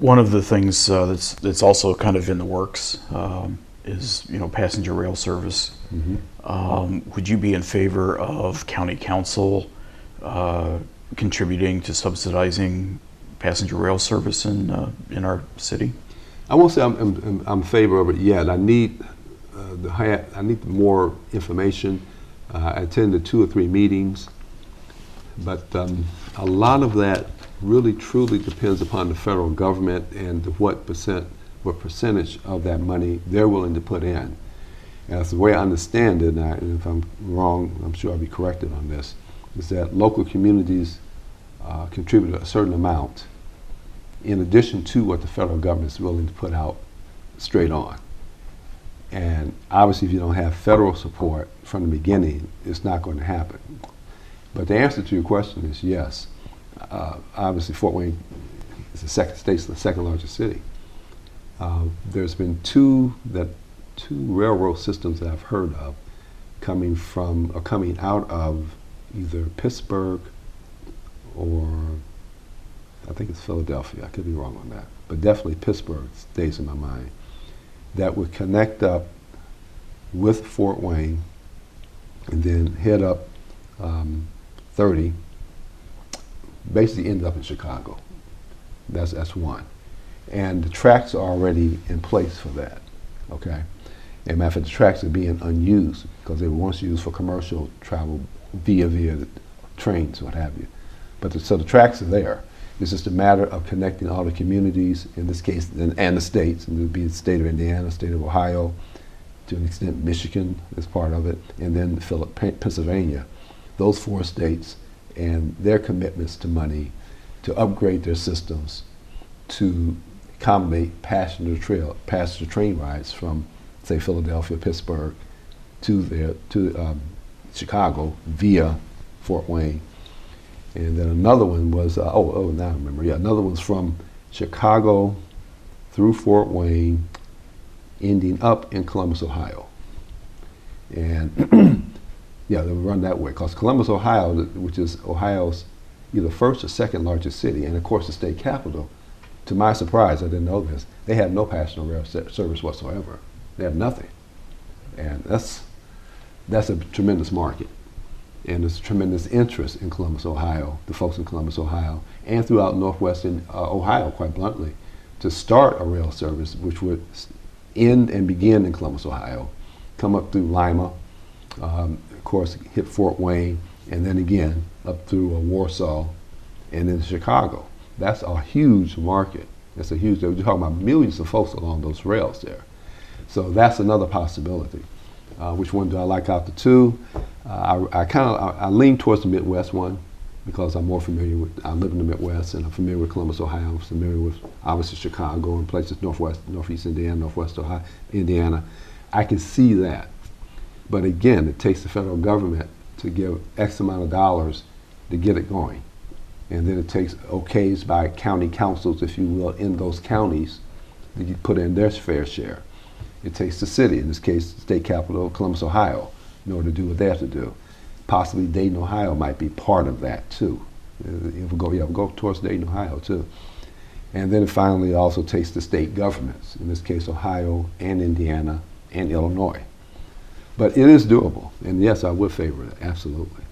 One of the things that's also kind of in the works is passenger rail service. Would you be in favor of county council contributing to subsidizing passenger rail service in our city? I won't say I'm in favor of it yet. I need more information. I attended 2 or 3 meetings, but a lot of that really truly depends upon the federal government and what percentage of that money they're willing to put in. And that's the way I understand it, and if I'm wrong, I'm sure I'll be corrected on this, is that local communities contribute a certain amount in addition to what the federal government is willing to put out straight on. And obviously if you don't have federal support from the beginning, it's not going to happen. But the answer to your question is yes. Obviously Fort Wayne is the second largest city. There's been two railroad systems that I've heard of coming out of either Pittsburgh or I think it's Philadelphia. I could be wrong on that, but definitely Pittsburgh stays in my mind. That would connect up with Fort Wayne and then head up 30, basically end up in Chicago. That's one. And the tracks are already in place for that, okay? And matter of fact, the tracks are being unused because they were once used for commercial travel via trains, what have you. But so the tracks are there. It's just a matter of connecting all the communities, in this case, and the states, and it would be the state of Indiana, state of Ohio, to an extent Michigan is part of it, and then Pennsylvania. Those 4 states and their commitments to money to upgrade their systems to accommodate passenger train rides from, say, Philadelphia, Pittsburgh to Chicago via Fort Wayne. And then another one was, now I remember, another one's from Chicago through Fort Wayne, ending up in Columbus, Ohio. And yeah, they would run that way, because Columbus, Ohio, which is Ohio's either first or second largest city, and of course the state capital, to my surprise, I didn't know this, they have no passenger rail service whatsoever. They have nothing. And that's a tremendous market. And there's tremendous interest in Columbus, Ohio, the folks in Columbus, Ohio, and throughout northwestern Ohio, quite bluntly, to start a rail service which would end and begin in Columbus, Ohio, come up through Lima, of course hit Fort Wayne, and then again up through Warsaw, and then Chicago. That's a huge market. We're talking about millions of folks along those rails there. So that's another possibility. Which one do I like out the 2? I lean towards the Midwest one because I'm more familiar with, I live in the Midwest and I'm familiar with Columbus, Ohio. I'm familiar with obviously Chicago and places northeast Indiana, northwest Ohio, Indiana. I can see that. But again, it takes the federal government to give X amount of dollars to get it going. And then it takes okays by county councils, if you will, in those counties to put in their fair share. It takes the city, in this case, the state capital, Columbus, Ohio, in order to do what they have to do. Possibly Dayton, Ohio might be part of that too. We'll go towards Dayton, Ohio too. And then finally it also takes the state governments, in this case Ohio and Indiana and Illinois. But it is doable, and yes, I would favor it, absolutely.